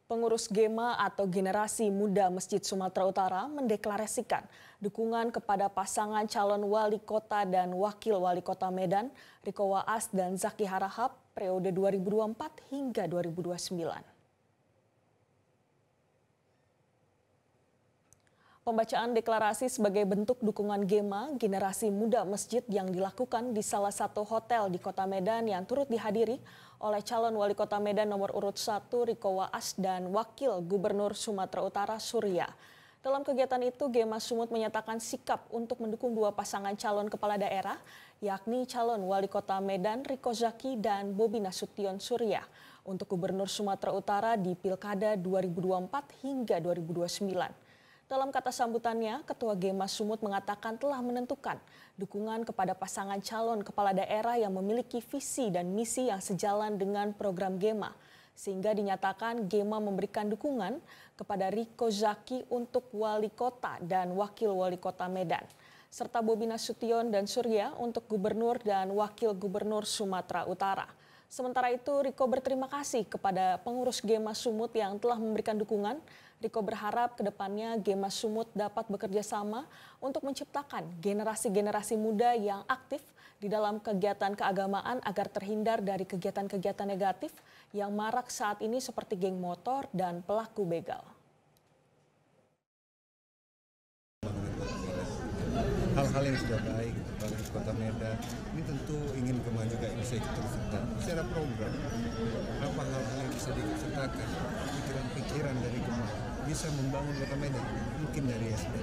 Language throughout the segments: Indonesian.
Pengurus GEMA atau Generasi Muda Masjid Sumatera Utara mendeklarasikan dukungan kepada pasangan calon wali kota dan wakil wali kota Medan, Riko Waas dan Zaki Harahap, periode 2024 hingga 2029. Pembacaan deklarasi sebagai bentuk dukungan GEMA, Generasi Muda Masjid yang dilakukan di salah satu hotel di Kota Medan yang turut dihadiri oleh calon wali kota Medan nomor urut 1 Riko Waas dan wakil gubernur Sumatera Utara Surya. Dalam kegiatan itu, GEMA Sumut menyatakan sikap untuk mendukung dua pasangan calon kepala daerah, yakni calon wali kota Medan Riko Zaki dan Bobi Nasution Surya untuk gubernur Sumatera Utara di Pilkada 2024 hingga 2029. Dalam kata sambutannya, Ketua GEMA Sumut mengatakan telah menentukan dukungan kepada pasangan calon kepala daerah yang memiliki visi dan misi yang sejalan dengan program GEMA. Sehingga dinyatakan GEMA memberikan dukungan kepada Riko Zaki untuk wali kota dan wakil wali kota Medan, serta Bobi Nasution dan Surya untuk gubernur dan wakil gubernur Sumatera Utara. Sementara itu, Riko berterima kasih kepada pengurus GEMA Sumut yang telah memberikan dukungan. Riko berharap ke depannya GEMA Sumut dapat bekerja sama untuk menciptakan generasi-generasi muda yang aktif di dalam kegiatan keagamaan agar terhindar dari kegiatan-kegiatan negatif yang marak saat ini seperti geng motor dan pelaku begal. Hal-hal yang sudah baik bagi Kota Medan ini tentu ingin kembali juga bisa ikut-serta. Secara program, apa hal-hal yang bisa diikut-sertakan, pikiran-pikiran dari GEMA bisa membangun Kota Medan, mungkin dari SD,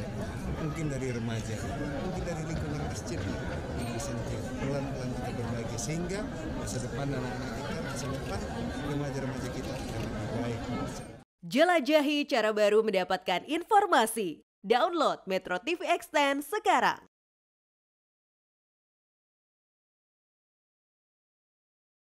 mungkin dari remaja, mungkin dari lingkungan masjid yang bisa pelan-pelan kita berbagi sehingga masa depan anak-anak kita, masa depan remaja-remaja kita akan lebih baik. Jelajahi cara baru mendapatkan informasi. Download Metro TV Extend sekarang.